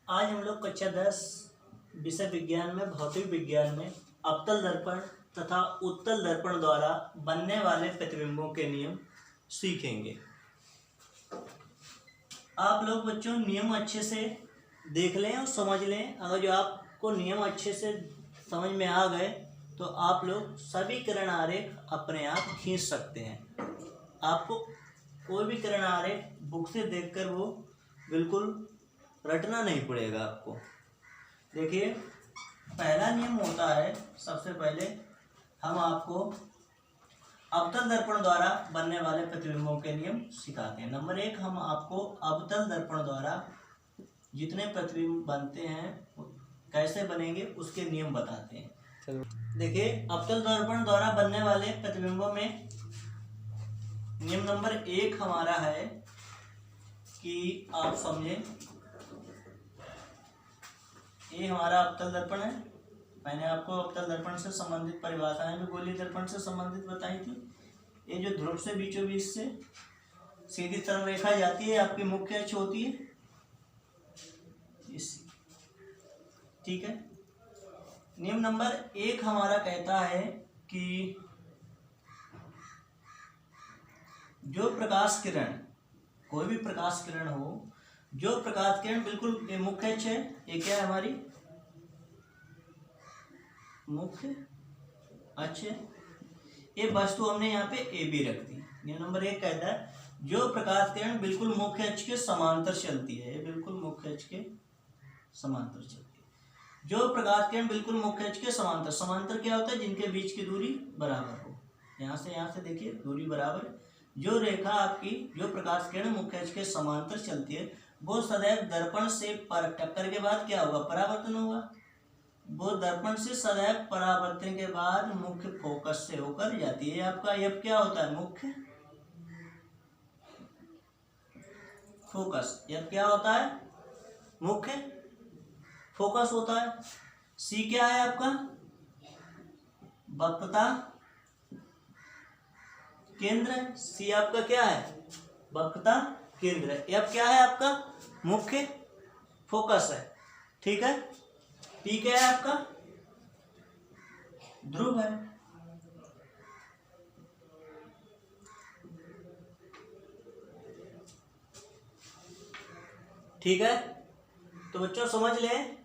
आज हम लोग कक्षा 10 विषय विज्ञान में भौतिक विज्ञान में अवतल दर्पण तथा उत्तल दर्पण द्वारा बनने वाले प्रतिबिंबों के नियम सीखेंगे। आप लोग बच्चों नियम अच्छे से देख लें और समझ लें। अगर जो आपको नियम अच्छे से समझ में आ गए तो आप लोग सभी किरण आरेख अपने आप खींच सकते हैं। आपको कोई भी किरण आरेख बुक से देखकर वो बिल्कुल रटना नहीं पड़ेगा। आपको देखिए, पहला नियम होता है, सबसे पहले हम आपको अवतल दर्पण द्वारा बनने वाले प्रतिबिंबों के नियम सिखाते हैं। नंबर 1, हम आपको अवतल दर्पण द्वारा जितने प्रतिबिंब बनते हैं कैसे बनेंगे उसके नियम बताते हैं। चलो देखिए, अवतल दर्पण द्वारा बनने वाले प्रतिबिंबों में नियम नंबर 1 हमारा है कि आप समझें, ये हमारा अवतल दर्पण है। मैंने आपको अवतल दर्पण से संबंधित परिभाषाएं भी गोलीय दर्पण से संबंधित बताई थी। ये जो ध्रुव से बीचों बीच से सीधी तरफ रेखा जाती है आपकी मुख्य अक्ष होती है, ठीक है। नियम नंबर 1 हमारा कहता है कि जो प्रकाश किरण, कोई भी प्रकाश किरण हो, जो प्रकाश किरण बिल्कुल ये मुख्य अक्ष है, ये क्या है हमारी मुख्य अक्ष, ये वस्तु हमने यहाँ पे ए बी रख दी। नियम नंबर 1 कहता है जो प्रकाश किरण बिल्कुल मुख्य अक्ष के समांतर चलती है, ये बिल्कुल मुख्य अक्ष के समांतर चलती है। जो प्रकाश किरण बिल्कुल मुख्य अक्ष के समांतर, समांतर क्या होता है, जिनके बीच की दूरी बराबर हो। यहाँ से देखिए दूरी बराबर। जो रेखा आपकी, जो प्रकाश किरण मुख्य अक्ष के समांतर चलती है वो सदैव दर्पण से टक्कर के बाद क्या होगा, परावर्तन होगा। वो दर्पण से सदैव परावर्तन के बाद मुख्य फोकस से होकर जाती है। आपका एफ क्या होता है, मुख्य फोकस। एफ क्या होता है, मुख्य फोकस होता है। सी क्या है आपका, वक्रता केंद्र। सी आपका क्या है, वक्रता केंद्र। एफ क्या है आपका, मुख्य फोकस है, ठीक है। पी क्या है आपका, ध्रुव है। ठीक है, तो बच्चों समझ लें,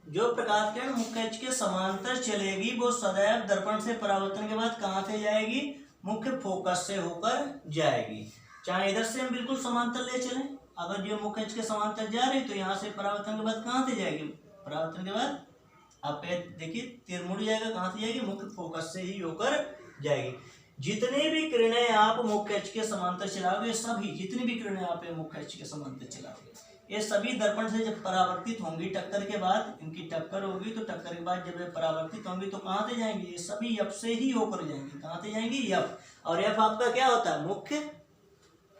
जो प्रकाश किरण मुख्य अक्ष के समांतर चलेगी वो सदैव दर्पण से परावर्तन के बाद कहां से जाएगी, मुख्य फोकस से होकर जाएगी। चाहे इधर से हम बिल्कुल समांतर ले चलें, अगर जो मुख्य अक्ष के समांतर जा रही तो यहाँ से परावर्तन के बाद कहां से जाएगी, परावर्तन के बाद आप देखिए तीर मुड़ जाएगा, कहां से जाएगी, मुख्य फोकस से ही होकर जाएगी। जितनी भी किरणें आप मुख्य अक्ष के समांतर चलाओगे, सभी जितनी भी किरणें आप मुख्य अक्ष के समांतर चलाओगे, ये सभी दर्पण से जब परावर्तित होंगी, टक्कर के बाद इनकी टक्कर होगी, तो टक्कर के बाद जब ये परावर्तित होंगी तो कहां से जाएंगी, ये सभी एफ से ही होकर जाएंगी। कहां से जाएंगी, एफ। और एफ आपका क्या होता है, मुख्य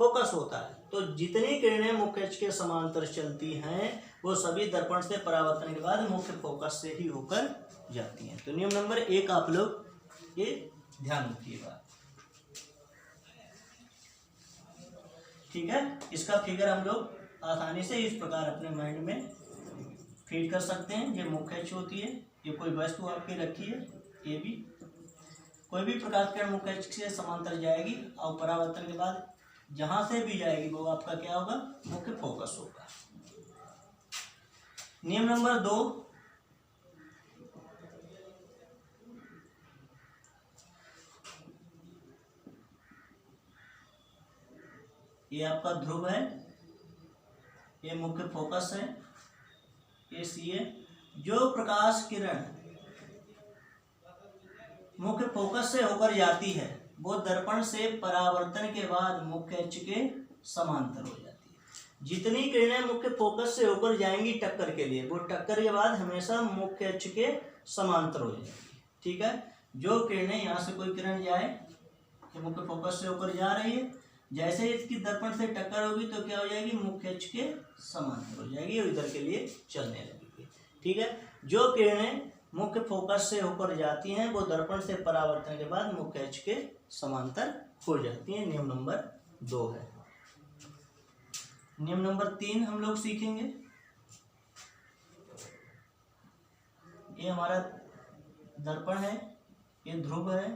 फोकस होता है। तो जितनी किरणें मुख्य अक्ष के समांतर चलती हैं वो सभी दर्पण से परावर्तन के बाद मुख्य फोकस से ही होकर जाती हैं। तो नियम नंबर 1 आप लोग ये ध्यान रखिएगा, ठीक है। इसका फिगर हम लोग आसानी से इस प्रकार अपने माइंड में फीड कर सकते हैं। ये मुख्य अक्ष होती है, ये कोई वस्तु आपकी रखी है ए बी, कोई भी प्रकाश किरण मुख्य अक्ष से समांतर जाएगी और परावर्तन के बाद जहां से भी जाएगी वो आपका क्या होगा, मुख्य फोकस होगा। नियम नंबर 2, ये आपका ध्रुव है, ये मुख्य फोकस है, ये सी है। जो प्रकाश किरण मुख्य फोकस से होकर जाती है वो दर्पण से परावर्तन के बाद मुख्य अक्ष के समांतर हो जाती है। जितनी किरणें मुख्य फोकस से होकर जाएंगी टक्कर के लिए, वो टक्कर के बाद हमेशा मुख्य अक्ष के समांतर हो जाएगी, ठीक है। जो किरणें, यहाँ से कोई किरण जाए, मुख्य फोकस से होकर जा रही है, जैसे इसकी दर्पण से टक्कर होगी तो क्या हो जाएगी, मुख्य अक्ष के समांतर हो जाएगी और इधर के लिए चलने लगेगी, ठीक है। जो किरणें मुख्य फोकस से होकर जाती हैं वो दर्पण से परावर्तन के बाद मुख्य अक्ष के समांतर हो जाती हैं। नियम नंबर 2 है। नियम नंबर 3 हम लोग सीखेंगे। ये हमारा दर्पण है, ये ध्रुव है,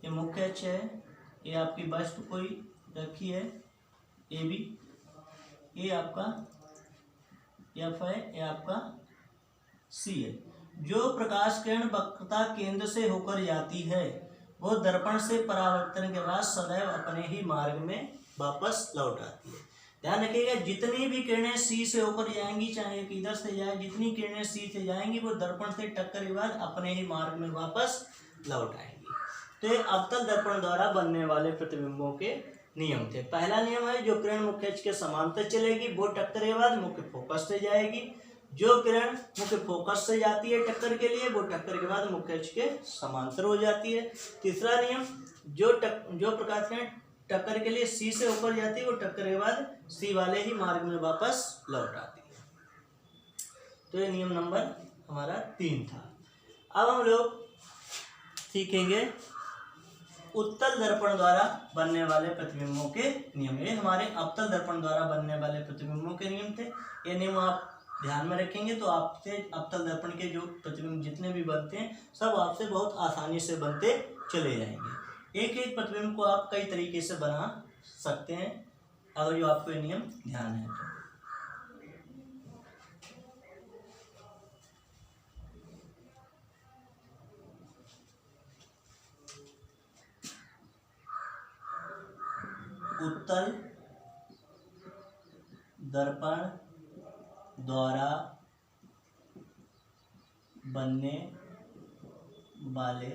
ये मुख्य अक्ष है, ये आपकी वस्तु कोई रखी है ए बी, ये आपका एफ है, ये आपका सी है। जो प्रकाश किरण वक्रता केंद्र से होकर जाती है वो दर्पण से परावर्तन के बाद सदैव अपने ही मार्ग में वापस लौट आती है। ध्यान रखिएगा, जितनी भी किरणें सी से होकर जाएंगी, चाहे इधर से जाए, जितनी किरणें सी से जाएंगी वो दर्पण से टक्कर के बाद अपने ही मार्ग में वापस लौट आएंगी। तो ये अवतल दर्पण द्वारा बनने वाले प्रतिबिंबों के नियम थे। पहला नियम है, जो किरण मुख्य अक्ष के समांतर चलेगी वो टक्कर के बाद मुख्य फोकस से जाएगी। जो किरण मुख्य फोकस से जाती है टक्कर के लिए, वो टक्कर के बाद मुख्य अक्ष के समांतर हो जाती है। तीसरा नियम, जो प्रकाश किरण टक्कर के लिए सी से ऊपर जाती है वो टक्कर के बाद सी वाले ही मार्ग में वापस लौट आती है। तो ये नियम नंबर हमारा 3 था। अब हम लोग सीखेंगे उत्तल दर्पण द्वारा बनने वाले प्रतिबिंबों के नियम। ये हमारे अवतल दर्पण द्वारा बनने वाले प्रतिबिंबों के नियम थे। ये नियम आप ध्यान में रखेंगे तो आपसे अवतल दर्पण के जो प्रतिबिंब जितने भी बनते हैं सब आपसे बहुत आसानी से बनते चले जाएंगे। एक एक प्रतिबिंब को आप कई तरीके से बना सकते हैं अगर जो आपको ये नियम ध्यान है तो। उत्तल दर्पण द्वारा बनने वाले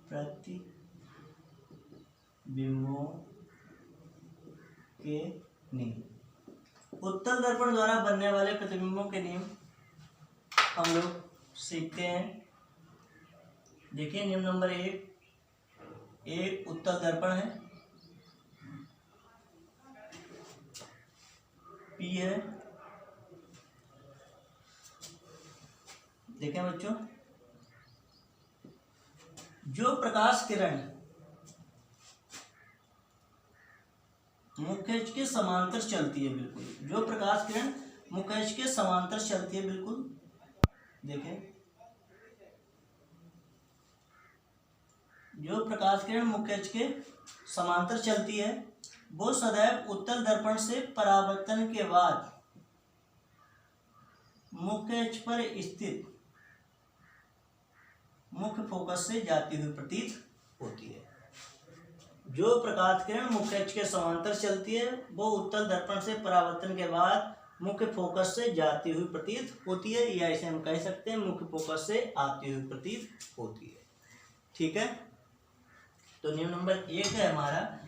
प्रतिबिंबों के नियम। उत्तल दर्पण द्वारा बनने वाले प्रतिबिंबों के नियम हम लोग सीखते हैं। देखिए नियम नंबर 1, एक उत्तल दर्पण है, पी है। देखें बच्चों, जो प्रकाश किरण मुख्य अक्ष के समांतर चलती है, बिल्कुल जो प्रकाश किरण मुख्य अक्ष के समांतर चलती है, बिल्कुल देखें, जो प्रकाश किरण मुख्य अक्ष के समांतर चलती है वो सदैव उत्तल दर्पण से परावर्तन के बाद मुख्य अक्ष पर स्थित मुख्य फोकस से जाती हुई प्रतीत होती है। जो प्रकाश किरण मुख्य अक्ष के समांतर चलती है वो उत्तल दर्पण से परावर्तन के बाद मुख्य फोकस से जाती हुई प्रतीत होती है, या इसे हम कह सकते हैं मुख्य फोकस से आती हुई प्रतीत होती है। ठीक है, तो नियम नंबर 1 है हमारा,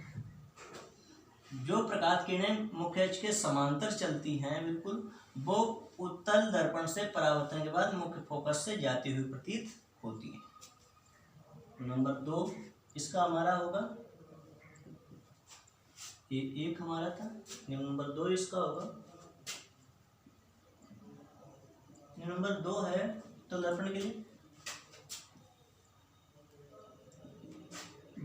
जो प्रकाश किरणें मुख्य अक्ष के समांतर चलती हैं बिल्कुल वो उत्तल दर्पण से परावर्तन के बाद मुख्य फोकस से जाती हुई प्रतीत होती है। नंबर 2 इसका हमारा होगा, ये 1 हमारा था, नियम नंबर 2 इसका होगा। नियम नंबर 2 है उत्तल दर्पण के लिए,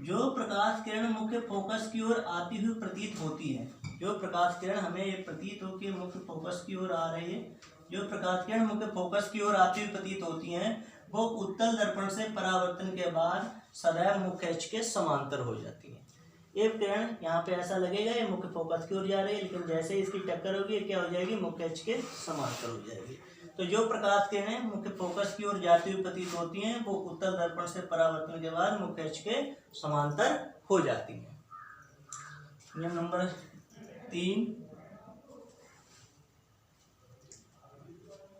जो प्रकाश किरण मुख्य फोकस की ओर आती हुई प्रतीत होती है। जो प्रकाश किरण हमें ये प्रतीत हो कि मुख्य फोकस की ओर आ रही है, जो प्रकाश किरण मुख्य फोकस की ओर आती हुई प्रतीत होती हैं वो उत्तल दर्पण से परावर्तन के बाद सदैव मुख्य अक्ष के समांतर हो जाती है। ये किरण यहाँ पे ऐसा लगेगा ये मुख्य फोकस की ओर जा रही है, लेकिन जैसे इसकी टक्कर होगी क्या हो जाएगी, मुख्य अक्ष के समांतर हो जाएगी। तो जो प्रकाश किरणें मुख्य फोकस की ओर जाती हुई प्रतीत होती हैं वो उत्तल दर्पण से परावर्तन के बाद मुख्य अक्ष के समांतर हो जाती हैं। नियम नंबर 3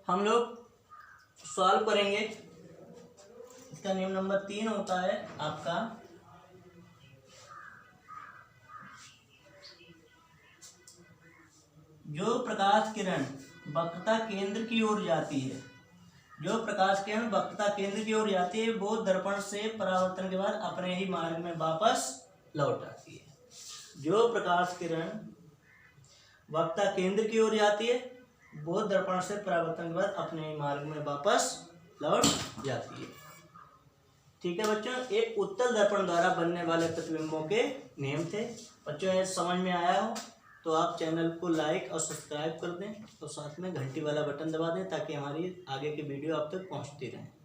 हम लोग सॉल्व करेंगे। इसका नियम नंबर 3 होता है आपका, जो प्रकाश किरण वक्रता केंद्र की ओर जाती है, जो प्रकाश किरण वक्रता केंद्र की ओर जाती है वो दर्पण से परावर्तन के बाद अपने ही मार्ग में वापस लौट आती है। जो प्रकाश किरण वक्रता केंद्र की ओर जाती है वो दर्पण से परावर्तन के बाद अपने ही मार्ग में वापस लौट जाती है। ठीक है बच्चों, एक उत्तल दर्पण द्वारा बनने वाले प्रतिबिंबों के नियम थे। बच्चों ये समझ में आया हो तो आप चैनल को लाइक और सब्सक्राइब कर दें और साथ में घंटी वाला बटन दबा दें ताकि हमारी आगे की वीडियो आप तक पहुंचती रहे।